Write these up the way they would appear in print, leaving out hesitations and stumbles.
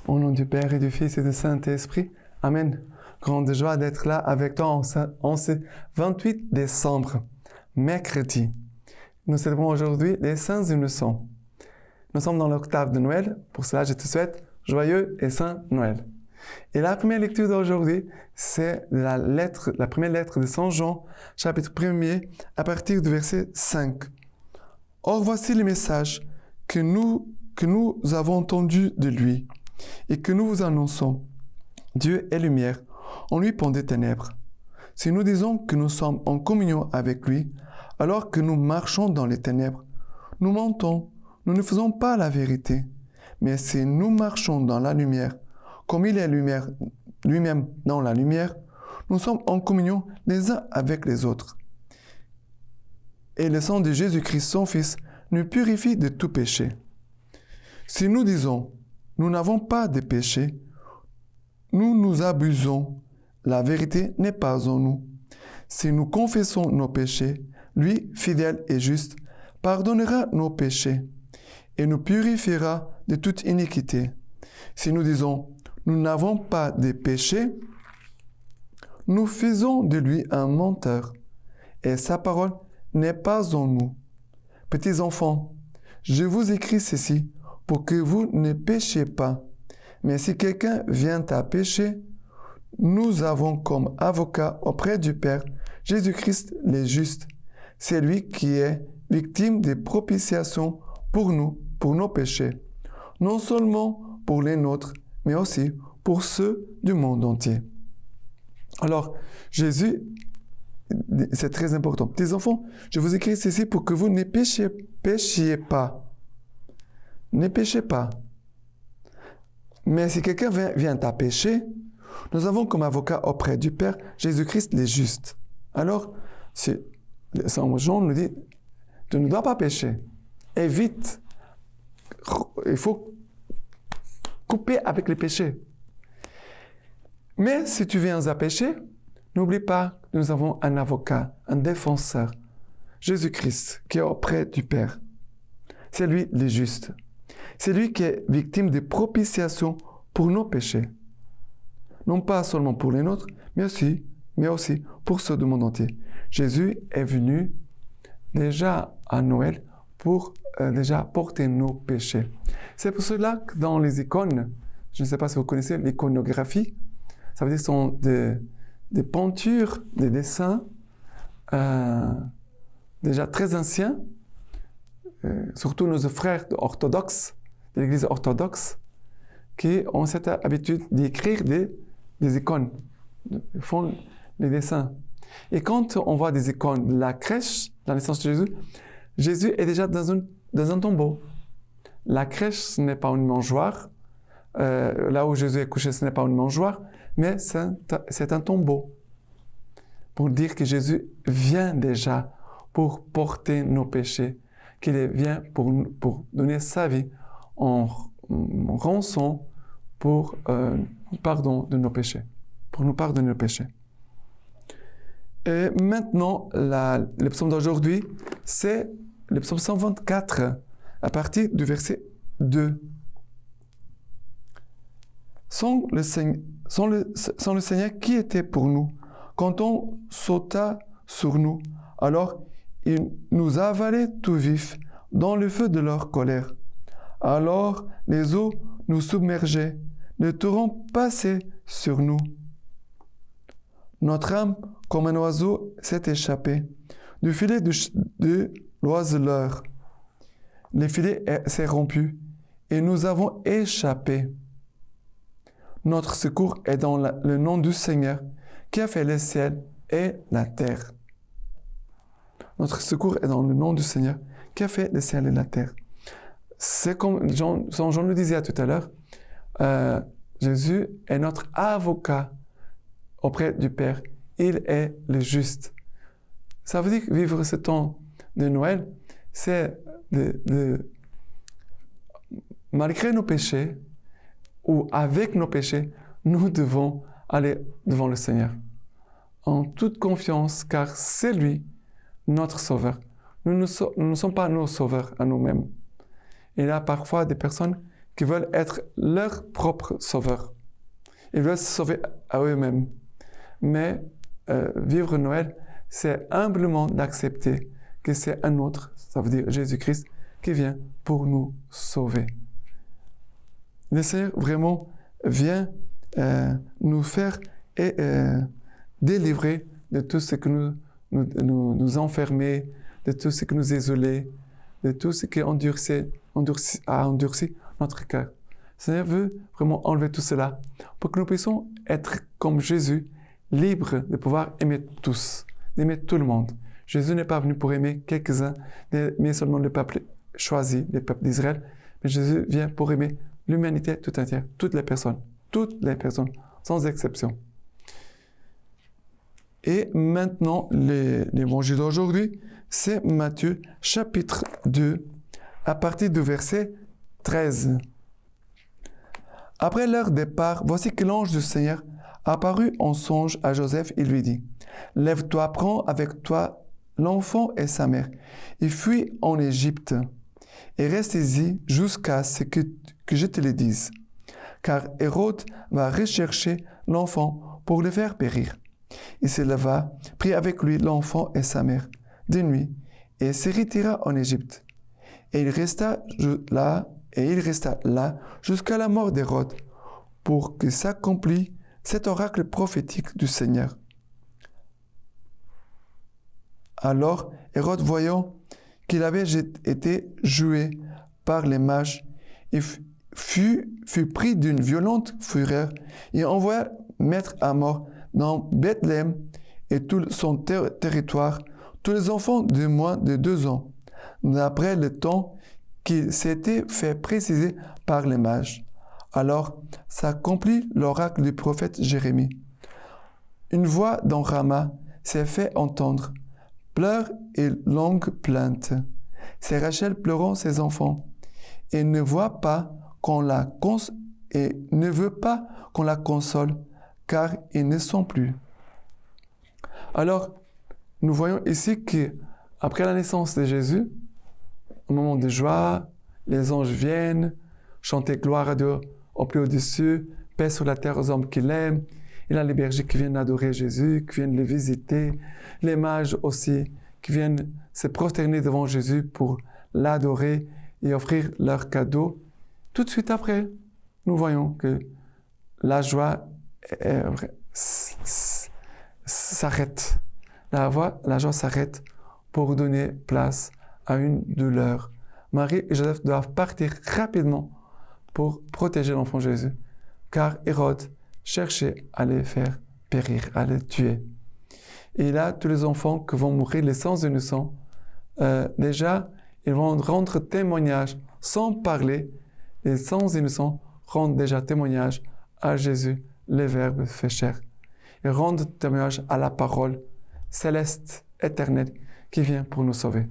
Au nom du Père et du Fils et du Saint-Esprit. Amen. Grande joie d'être là avec toi en ce 28 décembre, mercredi. Nous célébrons aujourd'hui les Saints Innocents. Nous sommes dans l'octave de Noël. Pour cela, je te souhaite joyeux et saint Noël. Et la première lecture d'aujourd'hui, c'est la première lettre de Saint Jean, chapitre 1er, à partir du verset 5. Or, voici le message que nous avons entendu de lui et que nous vous annonçons. Dieu est lumière, en lui pend des ténèbres. Si nous disons que nous sommes en communion avec lui, alors que nous marchons dans les ténèbres, nous mentons, nous ne faisons pas la vérité. Mais si nous marchons dans la lumière, comme il est lumière, lui-même dans la lumière, nous sommes en communion les uns avec les autres. Et le sang de Jésus-Christ, son Fils, nous purifie de tout péché. Si nous disons, nous n'avons pas de péché, nous nous abusons, la vérité n'est pas en nous. Si nous confessons nos péchés, lui, fidèle et juste, pardonnera nos péchés et nous purifiera de toute iniquité. Si nous disons, nous n'avons pas de péché, nous faisons de lui un menteur et sa parole n'est pas en nous. Petits enfants, je vous écris ceci pour que vous ne péchiez pas. Mais si quelqu'un vient à pécher, nous avons comme avocat auprès du Père Jésus-Christ le juste. C'est lui qui est victime des propitiations pour nous, pour nos péchés. Non seulement pour les nôtres, mais aussi pour ceux du monde entier. Alors, Jésus, c'est très important. Petits enfants, je vous écris ceci pour que vous ne péchiez pas. Ne péchez pas. Mais si quelqu'un vient à pécher, nous avons comme avocat auprès du Père Jésus-Christ le juste. Alors, Saint Jean nous dit, tu ne dois pas pécher. Évite. Il faut couper avec les péchés. Mais si tu viens à pécher, n'oublie pas que nous avons un avocat, un défenseur, Jésus-Christ, qui est auprès du Père. C'est lui le juste. C'est lui qui est victime de propitiation pour nos péchés. Non pas seulement pour les nôtres, mais aussi pour ceux du monde entier. Jésus est venu déjà à Noël pour déjà porter nos péchés. C'est pour cela que dans les icônes, je ne sais pas si vous connaissez l'iconographie, ça veut dire que ce sont des peintures, des dessins déjà très anciens, surtout nos frères orthodoxes, de l'Église orthodoxe, qui ont cette habitude d'écrire des icônes, ils font les dessins. Et quand on voit des icônes de la crèche, la naissance de Jésus, Jésus est déjà dans un tombeau. La crèche, ce n'est pas une mangeoire. Là où Jésus est couché, ce n'est pas une mangeoire, mais c'est un tombeau. Pour dire que Jésus vient déjà pour porter nos péchés, qu'il vient pour donner sa vie en rançon pour pardon de nos péchés, pour nous pardonner nos péchés. Et maintenant, le psaume d'aujourd'hui, c'est le psaume 124, à partir du verset 2. Sans le Seigneur qui était pour nous, quand on sauta sur nous, alors il nous avalait tout vif dans le feu de leur colère. Alors les eaux nous submergeaient, les torrents passaient sur nous. Notre âme, comme un oiseau, s'est échappée du filet de l'oiseleur. Le filet s'est rompu et nous avons échappé. Notre secours est dans le nom du Seigneur qui a fait le ciel et la terre. Notre secours est dans le nom du Seigneur qui a fait le ciel et la terre. C'est comme Jean le disait tout à l'heure, Jésus est notre avocat auprès du Père. Il est le juste. Ça veut dire que vivre ce temps de Noël, c'est malgré nos péchés ou avec nos péchés, nous devons aller devant le Seigneur en toute confiance, car c'est lui notre Sauveur. Nous ne sommes pas nos sauveurs à nous-mêmes. Il y a parfois des personnes qui veulent être leur propre sauveur. Ils veulent se sauver à eux-mêmes. Mais vivre Noël, c'est humblement d'accepter que c'est un autre, ça veut dire Jésus-Christ, qui vient pour nous sauver. Le Seigneur vraiment vient nous faire et délivrer de tout ce que nous enfermer, de tout ce qui nous isolait, de tout ce qui a endurci notre cœur. Le Seigneur veut vraiment enlever tout cela pour que nous puissions être comme Jésus, libres de pouvoir aimer tous, d'aimer tout le monde. Jésus n'est pas venu pour aimer quelques-uns, mais seulement le peuple choisi, le peuple d'Israël, mais Jésus vient pour aimer l'humanité tout entière, toutes les personnes, sans exception. Et maintenant, l'évangile d'aujourd'hui, c'est Matthieu chapitre 2, à partir du verset 13. Après leur départ, voici que l'ange du Seigneur apparut en songe à Joseph et lui dit, « Lève-toi, prends avec toi l'enfant et sa mère, et fuis en Égypte, et reste ici jusqu'à ce que je te le dise. Car Hérode va rechercher l'enfant pour le faire périr. » Il se leva, prit avec lui l'enfant et sa mère, de nuit, et se retira en Égypte. Et il resta là jusqu'à la mort d'Hérode, pour que s'accomplisse cet oracle prophétique du Seigneur. Alors Hérode, voyant qu'il avait été joué par les mages, fut pris d'une violente fureur et envoya mettre à mort dans Bethléem et tout son territoire tous les enfants de moins de 2 ans, d'après le temps qui s'était fait préciser par les mages. Alors s'accomplit l'oracle du prophète Jérémie. Une voix dans Rama s'est fait entendre, pleurs et longues plaintes. C'est Rachel pleurant ses enfants, et ne veut pas qu'on la console, car ils ne sont plus. Alors, nous voyons ici que après la naissance de Jésus, au moment de joie, les anges viennent chanter gloire à Dieu au plus au-dessus, paix sur la terre aux hommes qu'il aime. Il y a les bergers qui viennent adorer Jésus, qui viennent le visiter, les mages aussi, qui viennent se prosterner devant Jésus pour l'adorer et offrir leurs cadeaux. Tout de suite après, nous voyons que la joie s'arrête. La joie s'arrête pour donner place à une douleur. Marie et Joseph doivent partir rapidement pour protéger l'enfant Jésus, car Hérode cherchait à les faire périr, à les tuer. Et là, tous les enfants qui vont mourir, les sans innocents, déjà, ils vont rendre témoignage, sans parler, les sans innocents rendent déjà témoignage à Jésus, le Verbe fait chair. Ils rendent témoignage à la parole céleste, éternelle, qui vient pour nous sauver.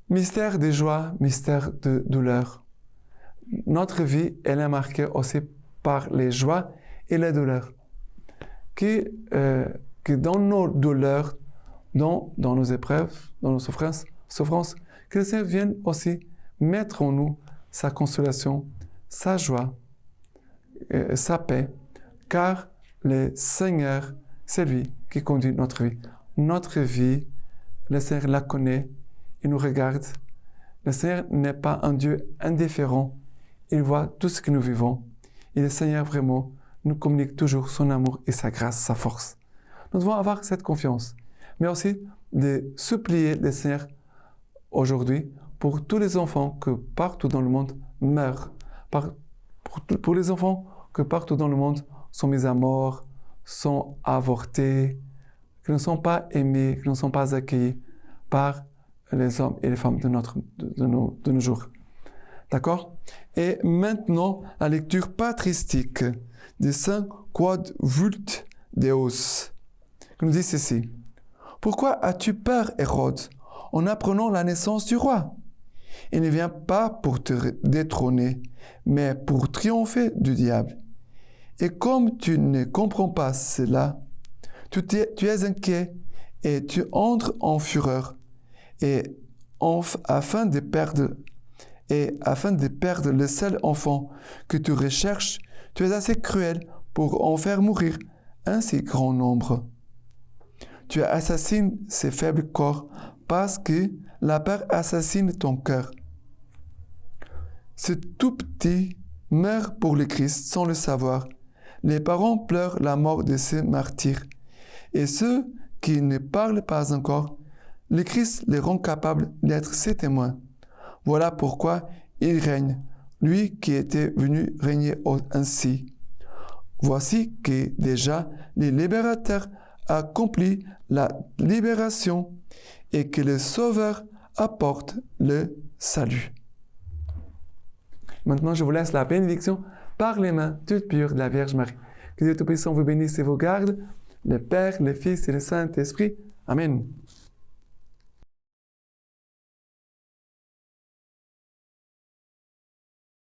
Mystère de joie, mystère de douleur. Notre vie, elle est marquée aussi par les joies et les douleurs. Que dans nos douleurs, dans nos épreuves, dans nos souffrances, que le Seigneur vienne aussi mettre en nous sa consolation, sa joie, sa paix, car le Seigneur, c'est lui qui conduit notre vie. Notre vie, le Seigneur la connaît, il nous regarde. Le Seigneur n'est pas un Dieu indifférent, il voit tout ce que nous vivons. Et le Seigneur vraiment nous communique toujours son amour et sa grâce, sa force. Nous devons avoir cette confiance, mais aussi de supplier le Seigneur aujourd'hui pour tous les enfants que partout dans le monde meurent, pour les enfants que partout dans le monde sont mis à mort, sont avortés, qui ne sont pas aimés, qui ne sont pas accueillis par les hommes et les femmes de nos jours. D'accord? Et maintenant, la lecture patristique de Saint Quodvult Deus, qui nous dit ceci. « Pourquoi as-tu peur, Hérode, en apprenant la naissance du roi? Il ne vient pas pour te détrôner, mais pour triompher du diable. Et comme tu ne comprends pas cela, tu es inquiet et tu entres en fureur, et afin de perdre et afin de perdre le seul enfant que tu recherches, tu es assez cruel pour en faire mourir un si grand nombre. Tu assassines ces faibles corps parce que la peur assassine ton cœur. Ce tout petit meurt pour le Christ sans le savoir. Les parents pleurent la mort de ces martyrs. Et ceux qui ne parlent pas encore, le Christ les rend capables d'être ses témoins. Voilà pourquoi il règne, lui qui était venu régner ainsi. Voici que déjà le libérateur accomplit la libération et que le Sauveur apporte le salut. Maintenant, je vous laisse la bénédiction par les mains toutes pures de la Vierge Marie. Que Dieu Tout-Puissant vous bénisse et vous garde, le Père, le Fils et le Saint-Esprit. Amen.